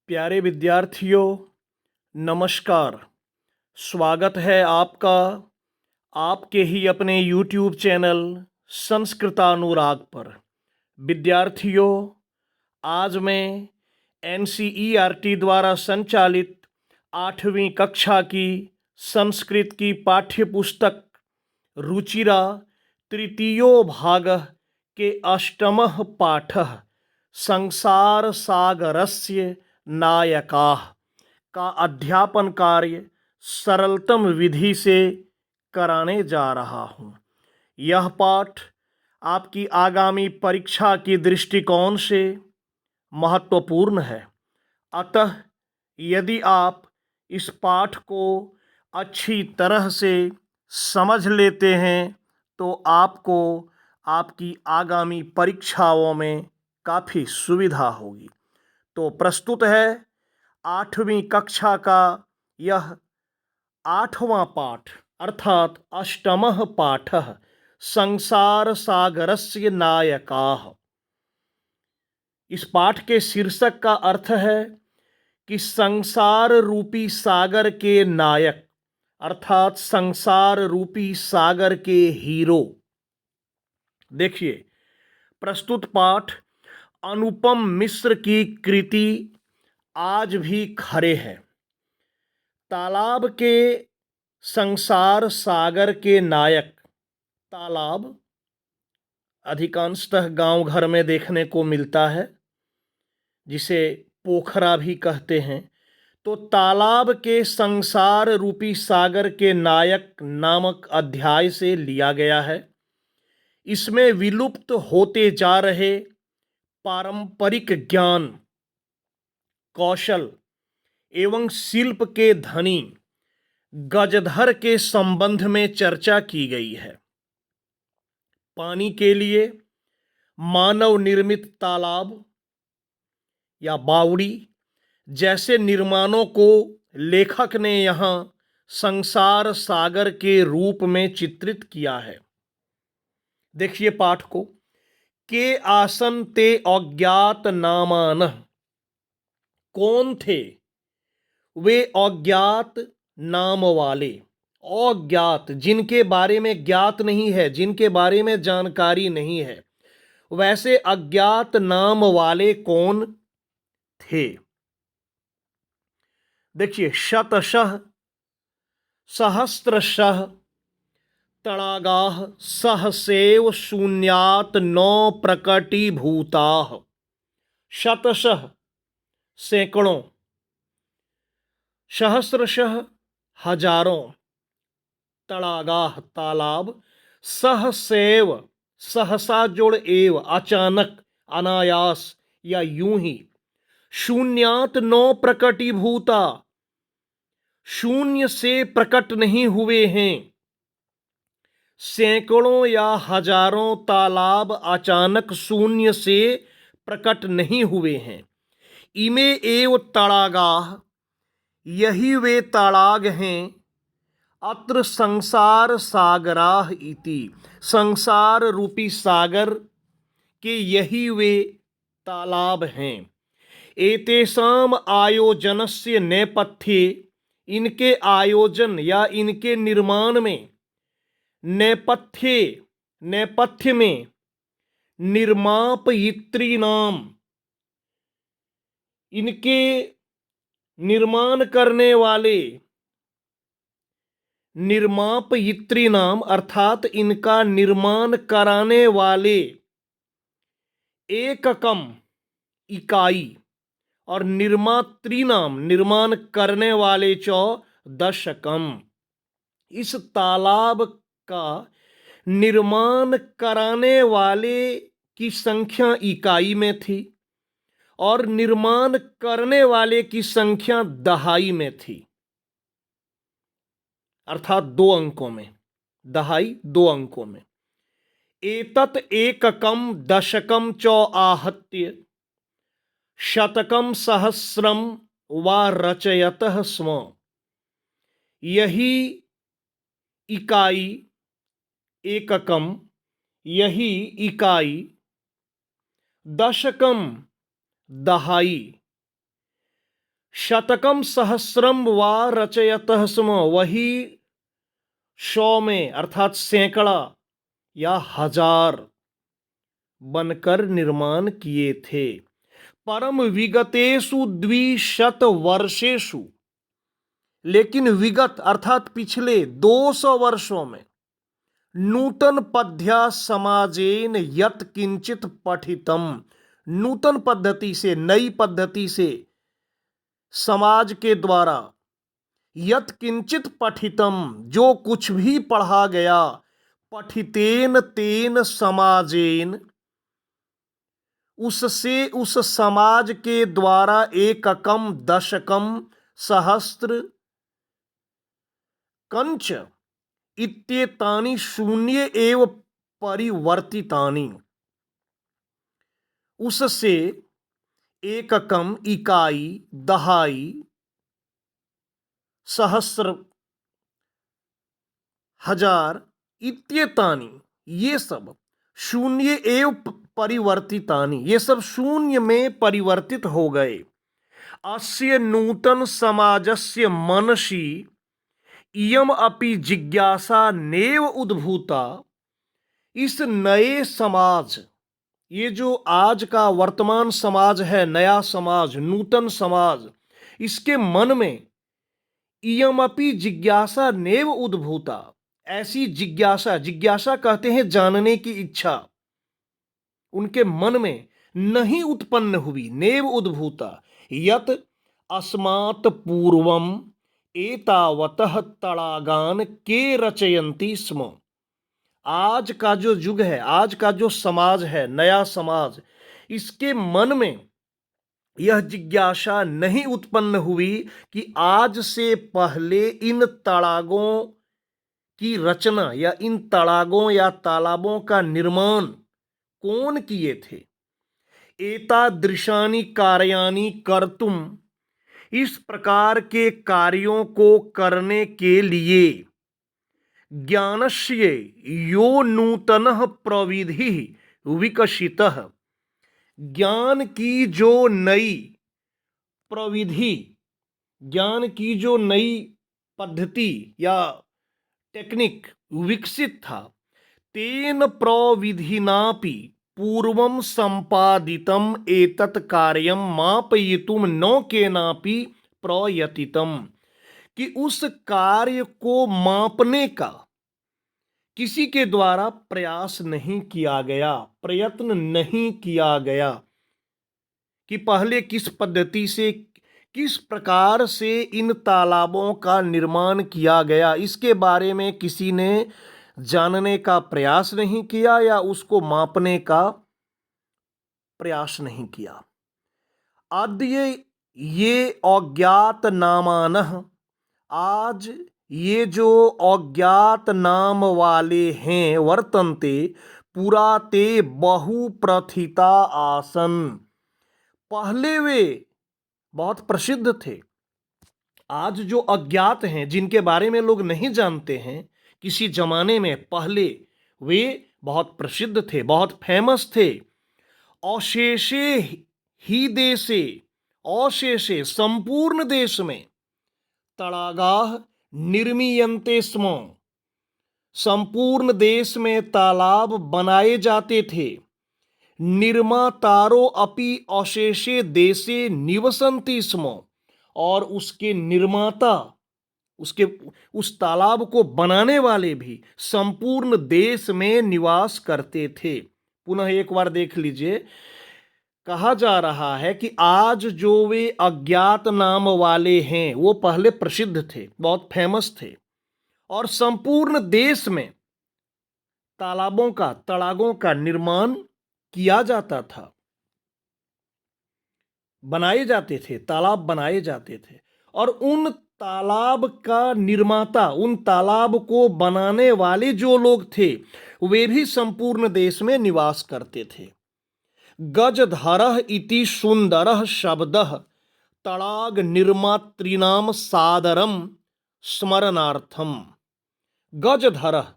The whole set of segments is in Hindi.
प्यारे विद्यार्थियों, नमस्कार। स्वागत है आपका आपके ही अपने YouTube चैनल संस्कृतानुराग पर। विद्यार्थियों, आज मैं NCERT द्वारा संचालित 8वीं कक्षा की संस्कृत की पाठ्य पुस्तक रुचिरा तृतीयो भागः के अष्टमः पाठः संसार सागरस्य नायकाः का अध्यापन कार्य सरलतम विधि से कराने जा रहा हूँ। यह पाठ आपकी आगामी परीक्षा की दृष्टिकोण से महत्वपूर्ण है। अतः यदि आप इस पाठ को अच्छी तरह से समझ लेते हैं तो आपको आपकी आगामी परीक्षाओं में काफ़ी सुविधा होगी। तो प्रस्तुत है 8वीं कक्षा का यह 8वां पाठ अर्थात अष्टमः पाठः संसार सागरस्य नायकाः। इस पाठ के शीर्षक का अर्थ है कि संसार रूपी सागर के नायक अर्थात संसार रूपी सागर के हीरो। देखिए, प्रस्तुत पाठ अनुपम मिश्र की कृति आज भी खरे है। तालाब के संसार सागर के नायक। तालाब अधिकांशतः गांव घर में देखने को मिलता है, जिसे पोखरा भी कहते हैं। तो तालाब के संसार रूपी सागर के नायक नामक अध्याय से लिया गया है। इसमें विलुप्त होते जा रहे पारंपरिक ज्ञान, कौशल एवं शिल्प के धनी गजधर के संबंध में चर्चा की गई है। पानी के लिए मानव निर्मित तालाब या बावड़ी जैसे निर्माणों को लेखक ने यहाँ संसार सागर के रूप में चित्रित किया है। देखिए पाठ को। के आसन ते अज्ञात नामान। कौन थे वे अज्ञात नाम वाले? अज्ञात, जिनके बारे में ज्ञात नहीं है, जिनके बारे में जानकारी नहीं है, वैसे अज्ञात नाम वाले कौन थे? देखिए, शतशः सहस्त्रशः तड़ागाः सहसेव शून्यात् नौ प्रकटीभूताः। शतशः सैकड़ों, सहस्त्रशः हजारों, तड़ागाह तालाब, सहसैव सहसा जोड़ एव अचानक, अनायास या यूं ही, शून्यात नौ प्रकटीभूता, शून्य से प्रकट नहीं हुए हैं। सैकड़ों या हजारों तालाब अचानक शून्य से प्रकट नहीं हुए हैं। इमे एव तड़ागाह, यही वे ताड़ाग हैं। अत्र संसार सागराः इति, संसार रूपी सागर के यही वे तालाब हैं। एतेषाम आयोजनस्य नेपथ्ये, इनके आयोजन या इनके निर्माण में, नेपथ्य में निर्मापयित्रीणाम, इनके निर्माण करने वाले, निर्मापयित्रीणाम अर्थात इनका निर्माण कराने वाले, एककम इकाई, और निर्मातृनाम निर्माण करने वाले चौ दशकम। इस तालाब का निर्माण कराने वाले की संख्या इकाई में थी और निर्माण करने वाले की संख्या दहाई में थी, अर्थात 2 अंकों में, दहाई 2 अंकों में। एतत् एककम दशकम च आहत्य शतकम सहस्रम वा रचयतः स्म। यही इकाई, एककम, यही इकाई, दशकम दहाई, शतकम सहस्रम वा रचयतः स्म, वही 100 में अर्थात सैकड़ा या हजार बनकर निर्माण किए थे। परम विगतेषु 200 वर्षेषु, लेकिन विगत अर्थात पिछले 200 वर्षों में नूतन पद्ध्या समाजेन यत किंचित पठितम, नूतन पद्धति से, नई पद्धति से समाज के द्वारा यत किंचित पठितम, जो कुछ भी पढ़ा गया, पठितेन तेन समाजेन, उससे, उस समाज के द्वारा एककम दशकम सहस्त्र कंच इत्येतानि शून्य एव परिवर्तितानि, उससे एककम इकाई, दहाई, सहस्र, हजार, इत्येतानि, ये सब शून्य एव परिवर्तितानि, ये सब शून्य में परिवर्तित हो गए। अस्य नूतन समाजस्य मनसि इयम अपि जिज्ञासा नेव उद्भूता, इस नए समाज, ये जो आज का वर्तमान समाज है, नया समाज, नूतन समाज, इसके मन में इयम अपि जिज्ञासा नेव उद्भूता, ऐसी जिज्ञासा, जिज्ञासा कहते हैं जानने की इच्छा, उनके मन में नहीं उत्पन्न हुई, नेव उद्भूता, यत अस्मात् पूर्वम एतावतः तड़ागान के रचयन्ति स्म। आज का जो युग है, आज का जो समाज है, नया समाज, इसके मन में यह जिज्ञासा नहीं उत्पन्न हुई कि आज से पहले इन तड़ागों की रचना या इन तड़ागों या तालाबों का निर्माण कौन किए थे। एतादृशानि कार्याणि कर्तुम, इस प्रकार के कार्यों को करने के लिए ज्ञानस्य यो नूतनः प्रविधि विकसितः, ज्ञान की जो नई प्रविधि, ज्ञान की जो नई पद्धति या टेक्निक विकसित था, तेन प्रविधिनापि पूर्वम संपादितम एतत् कार्यम मापयितुम न केनापि प्रयतितम, कि उस कार्य को मापने का किसी के द्वारा प्रयास नहीं किया गया, प्रयत्न नहीं किया गया कि पहले किस पद्धति से, किस प्रकार से इन तालाबों का निर्माण किया गया, इसके बारे में किसी ने जानने का प्रयास नहीं किया या उसको मापने का प्रयास नहीं किया। अद्य ये अज्ञात नामानः, आज ये जो अज्ञात नाम वाले हैं, वर्तन्ते पुरा ते बहु प्रथिता आसन, पहले वे बहुत प्रसिद्ध थे। आज जो अज्ञात हैं, जिनके बारे में लोग नहीं जानते हैं, किसी जमाने में पहले वे बहुत प्रसिद्ध थे, बहुत फेमस थे। अशेषे ही देशे, अशेषे संपूर्ण देश में, तड़ागाह निर्मीयन्ते स्म, संपूर्ण देश में तालाब बनाए जाते थे। निर्मातारो अपि अशेषे देशे निवसन्ति स्म, और उसके निर्माता, उसके उस तालाब को बनाने वाले भी संपूर्ण देश में निवास करते थे। पुनः एक बार देख लीजिए, कहा जा रहा है कि आज जो वे अज्ञात नाम वाले हैं, वो पहले प्रसिद्ध थे, बहुत फेमस थे, और संपूर्ण देश में तालाबों का, तड़ागों का निर्माण किया जाता था, बनाए जाते थे, तालाब बनाए जाते थे, और उन तालाब का निर्माता, उन तालाब को बनाने वाले जो लोग थे, वे भी संपूर्ण देश में निवास करते थे। गजधरः इति सुंदरः शब्दः तड़ाग निर्मातृणाम सादरम स्मरणार्थम। गजधरः,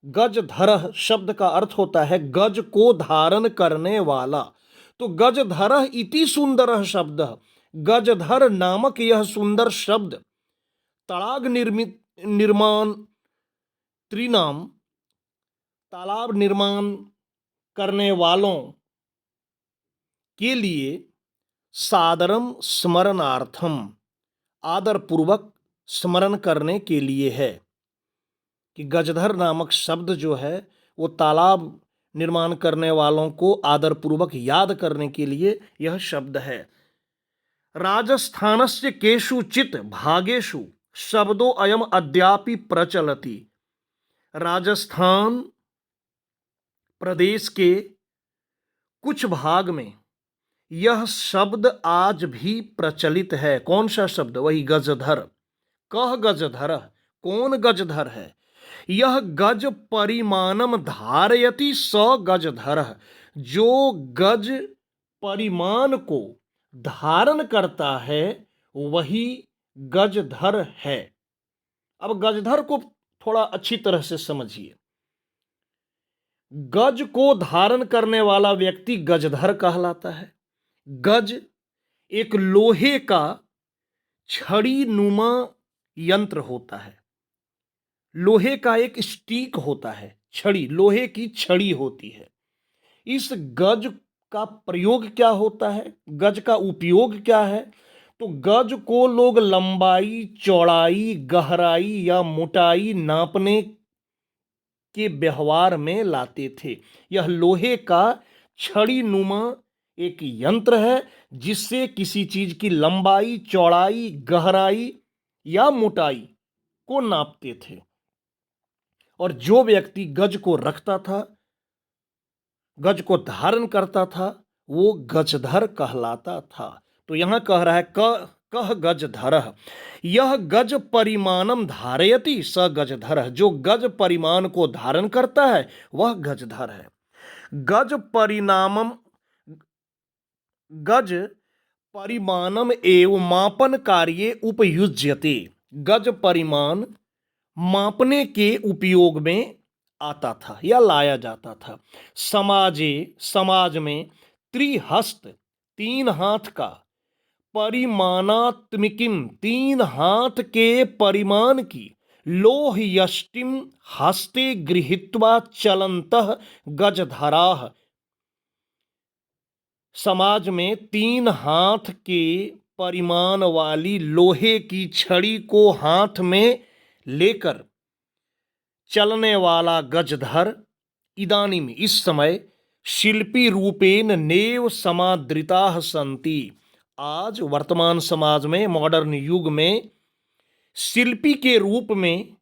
गजधरः शब्द का अर्थ होता है गज को धारण करने वाला, तो गजधरः इति सुंदरः शब्दः, गजधर नामक यह सुंदर शब्द तड़ाग निर्माण त्रिनाम, तालाब निर्माण करने वालों के लिए सादरम स्मरणार्थम, आदर पूर्वक स्मरण करने के लिए है। कि गजधर नामक शब्द जो है वो तालाब निर्माण करने वालों को आदर पूर्वक याद करने के लिए यह शब्द है। राजस्थानस्य केषुचित् भागेषु शब्दो अयम अद्यापि प्रचलति। राजस्थान प्रदेश के कुछ भाग में यह शब्द आज भी प्रचलित है। कौन सा शब्द? वही गजधर। कह गजधर, कौन गजधर है? यह गज परिमाणम धारयति स गजधर, जो गज परिमाण को धारण करता है वही गजधर है। अब गजधर को थोड़ा अच्छी तरह से समझिए। गज को धारण करने वाला व्यक्ति गजधर कहलाता है। गज एक लोहे का छड़ी नुमा यंत्र होता है। लोहे का एक स्टिक होता है, छड़ी, लोहे की छड़ी होती है। इस गज का प्रयोग क्या होता है, गज का उपयोग क्या है? तो गज को लोग लंबाई, चौड़ाई, गहराई या मोटाई नापने के व्यवहार में लाते थे। यह लोहे का छड़ी नुमा एक यंत्र है जिससे किसी चीज की लंबाई, चौड़ाई, गहराई या मोटाई को नापते थे। और जो व्यक्ति गज को रखता था, गज को धारण करता था, वो गजधर कहलाता था। तो यहां कह रहा है कह गजधर, यह गज परिमाणम धारयति स गजधर, जो गज परिमाण को धारण करता है वह गजधर है। गज परिमाणम एवं मापन कार्ये उपयुज्यते। गज परिमाण मापने के उपयोग में आता था या लाया जाता था। समाज में त्रिहस्त, तीन हाथ का, परिमाणात्मिकिम, तीन हाथ के परिमाण की, लोह यष्टिम हस्ते गृहीत्वा चलन्तः गजधराः। समाज में तीन हाथ के परिमाण वाली लोहे की छड़ी को हाथ में लेकर चलने वाला गजधर इदानीम, इस समय, शिल्पी रूपेण नेव समादृताः सन्ति। आज वर्तमान समाज में, मॉडर्न युग में शिल्पी के रूप में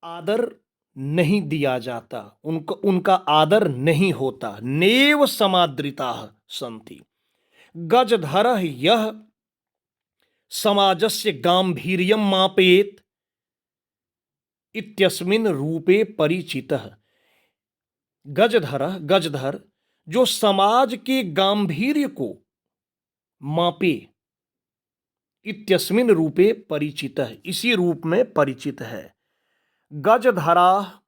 आदर नहीं दिया जाता, उनका आदर नहीं होता। नेव समादृताः सन्ति। गजधरः यह समाजस्य गांभीर्यं मापयेत् इत्यस्मिन् रूपे परिचितः। गजधर जो समाज के गांभीर्य को मापे, इत्यस्मिन् रूपे परिचितः, इसी रूप में परिचित है। गजधरा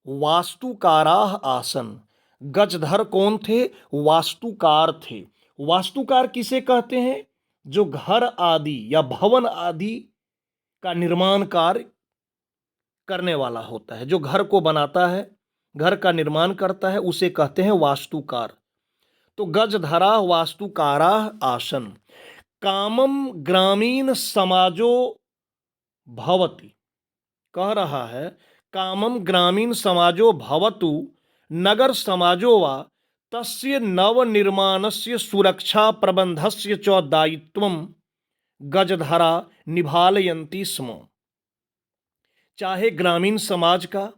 वास्तुकाराः आसन। गजधर कौन थे? वास्तुकार थे। वास्तुकार किसे कहते हैं? जो घर आदि या भवन आदि का निर्माण कार्य करने वाला होता है, जो घर को बनाता है, घर का निर्माण करता है, उसे कहते हैं वास्तुकार। तो गजधरा वास्तुकारा आसन। कामम ग्रामीण समाजो भवति, कह रहा है कामम ग्रामीण समाजो भवतु नगर समाजो वा तस्य नवनिर्माणस्य सुरक्षा प्रबंधस्य च दायित्वं गजधरा निभालयन्ति स्म। चाहे ग्रामीण समाज का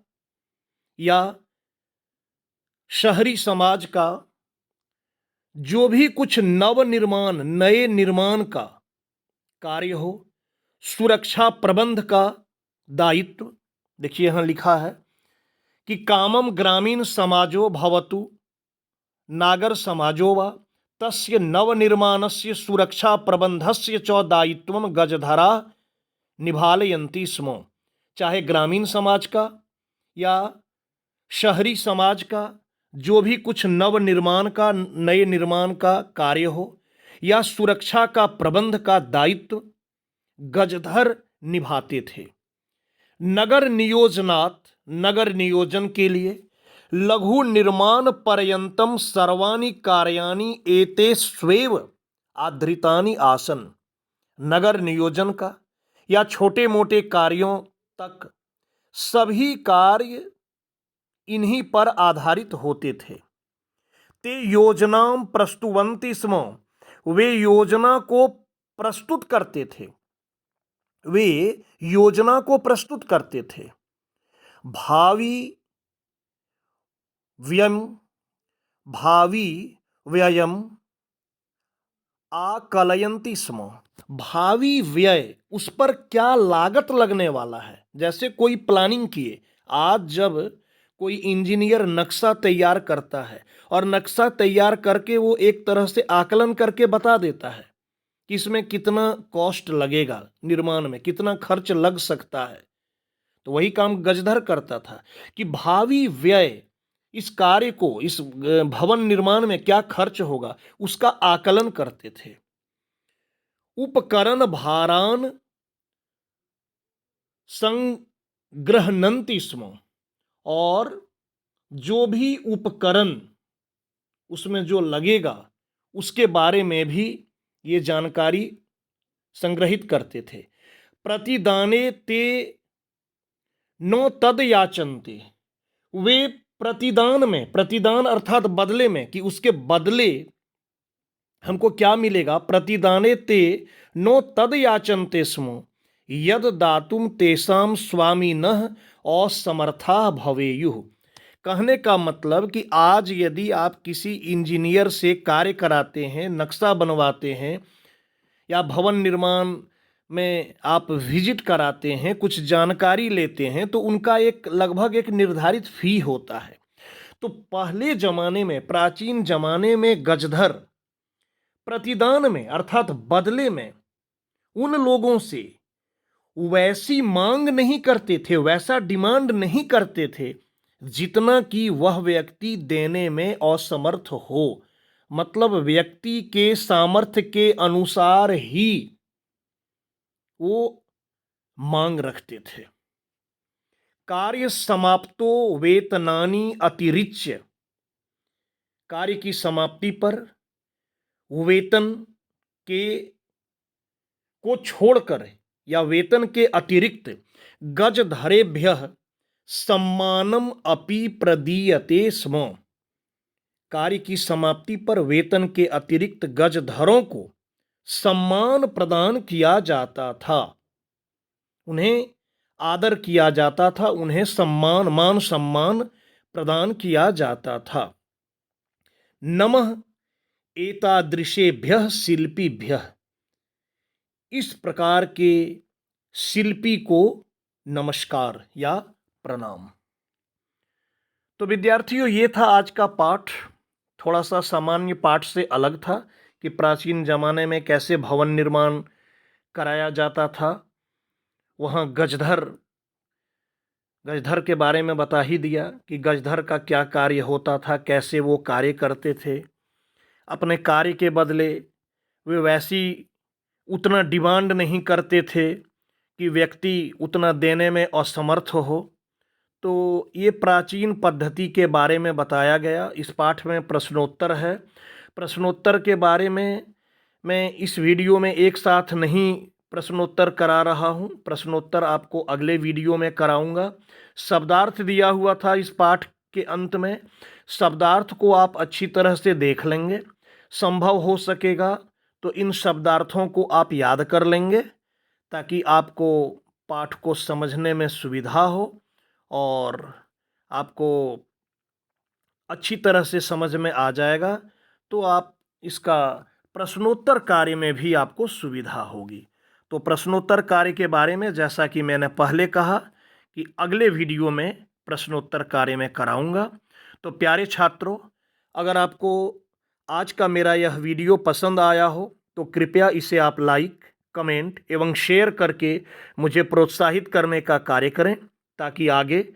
या शहरी समाज का जो भी कुछ नवनिर्माण, नए निर्माण का कार्य हो, सुरक्षा प्रबंध का दायित्व, देखिए यहां लिखा है कि कामम ग्रामीण समाजो भवतु नागर समाजो वा तस्य नवनिर्माणस्य सुरक्षा प्रबंधस्य च दायित्वं गजधरा निभालयन्ति स्म। चाहे ग्रामीण समाज का या शहरी समाज का जो भी कुछ नव निर्माण का, नए निर्माण का कार्य हो या सुरक्षा का प्रबंध का दायित्व गजधर निभाते थे। नगर नियोजनात्, नगर नियोजन के लिए, लघु निर्माण पर्यंतम सर्वाणि कार्याणि एतेष्वेव आधृतानि आसन। नगर नियोजन का या छोटे मोटे कार्यों तक सभी कार्य इन्हीं पर आधारित होते थे। ते योजनाम प्रस्तुवन्ति स्म, वे योजना को प्रस्तुत करते थे, वे योजना को प्रस्तुत करते थे। भावी व्यम, भावी व्ययम आकलयन्ति स्म, भावी व्यय, उस पर क्या लागत लगने वाला है। जैसे कोई प्लानिंग किए, आज जब कोई इंजीनियर नक्शा तैयार करता है और नक्शा तैयार करके वो एक तरह से आकलन करके बता देता है कि इसमें कितना कॉस्ट लगेगा, निर्माण में कितना खर्च लग सकता है, तो वही काम गजधर करता था कि भावी व्यय, इस कार्य को, इस भवन निर्माण में क्या खर्च होगा उसका आकलन करते थे। उपकरण भारान संग्रहणन्ति स्म, और जो भी उपकरण उसमें जो लगेगा उसके बारे में भी ये जानकारी संग्रहित करते थे। प्रतिदाने ते नो तद याचन्ते, वे प्रतिदान में, प्रतिदान अर्थात बदले में, कि उसके बदले हमको क्या मिलेगा, प्रतिदाने ते नो तद याचन्ते स्म यद दातुम तेषाम स्वामिनः असमर्था भवेयुः। कहने का मतलब कि आज यदि आप किसी इंजीनियर से कार्य कराते हैं, नक्शा बनवाते हैं या भवन निर्माण में आप विजिट कराते हैं, कुछ जानकारी लेते हैं, तो उनका एक लगभग एक निर्धारित फी होता है। तो पहले जमाने में, प्राचीन जमाने में गजधर प्रतिदान में अर्थात बदले में उन लोगों से वैसी मांग नहीं करते थे, वैसा डिमांड नहीं करते थे जितना कि वह व्यक्ति देने में असमर्थ हो। मतलब व्यक्ति के सामर्थ्य के अनुसार ही वो मांग रखते थे। कार्य समाप्तो वेतनानि अतिरिच्य, कार्य की समाप्ति पर वेतन के को छोड़कर या वेतन के अतिरिक्त गजधरेभ्यः सम्मानम अपि प्रदीयते स्म, कार्य की समाप्ति पर वेतन के अतिरिक्त गजधरों को सम्मान प्रदान किया जाता था, उन्हें आदर किया जाता था, उन्हें सम्मान, मान सम्मान प्रदान किया जाता था। नमः एतादृशेभ्यः शिल्पीभ्यः, इस प्रकार के शिल्पी को नमस्कार या प्रणाम। तो विद्यार्थियों, ये था आज का पाठ। थोड़ा सा सामान्य पाठ से अलग था कि प्राचीन जमाने में कैसे भवन निर्माण कराया जाता था। वहाँ गजधर के बारे में बता ही दिया कि गजधर का क्या कार्य होता था, कैसे वो कार्य करते थे। अपने कार्य के बदले वे वैसी उतना डिमांड नहीं करते थे कि व्यक्ति उतना देने में असमर्थ हो। तो ये प्राचीन पद्धति के बारे में बताया गया। इस पाठ में प्रश्नोत्तर है। प्रश्नोत्तर के बारे में मैं इस वीडियो में एक साथ नहीं प्रश्नोत्तर करा रहा हूँ, प्रश्नोत्तर आपको अगले वीडियो में कराऊंगा। शब्दार्थ दिया हुआ था इस पाठ के अंत में, शब्दार्थ को आप अच्छी तरह से देख लेंगे, संभव हो सकेगा तो इन शब्दार्थों को आप याद कर लेंगे ताकि आपको पाठ को समझने में सुविधा हो और आपको अच्छी तरह से समझ में आ जाएगा। तो आप इसका प्रश्नोत्तर कार्य में भी आपको सुविधा होगी। तो प्रश्नोत्तर कार्य के बारे में जैसा कि मैंने पहले कहा कि अगले वीडियो में प्रश्नोत्तर कार्य में कराऊंगा। तो प्यारे छात्रों, अगर आपको आज का मेरा यह वीडियो पसंद आया हो तो कृपया इसे आप लाइक, कमेंट एवं शेयर करके मुझे प्रोत्साहित करने का कार्य करें ताकि आगे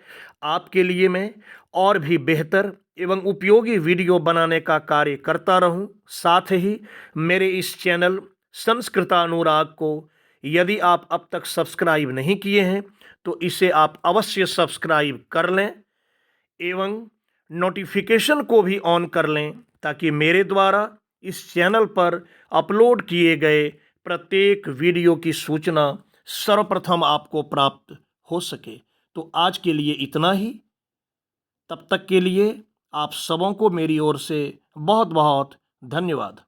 आपके लिए मैं और भी बेहतर एवं उपयोगी वीडियो बनाने का कार्य करता रहूं। साथ ही मेरे इस चैनल संस्कृतानुराग को यदि आप अब तक सब्सक्राइब नहीं किए हैं तो इसे आप अवश्य सब्सक्राइब कर लें एवं नोटिफिकेशन को भी ऑन कर लें ताकि मेरे द्वारा इस चैनल पर अपलोड किए गए प्रत्येक वीडियो की सूचना सर्वप्रथम आपको प्राप्त हो सके। तो आज के लिए इतना ही। तब तक के लिए आप सबों को मेरी ओर से बहुत बहुत धन्यवाद।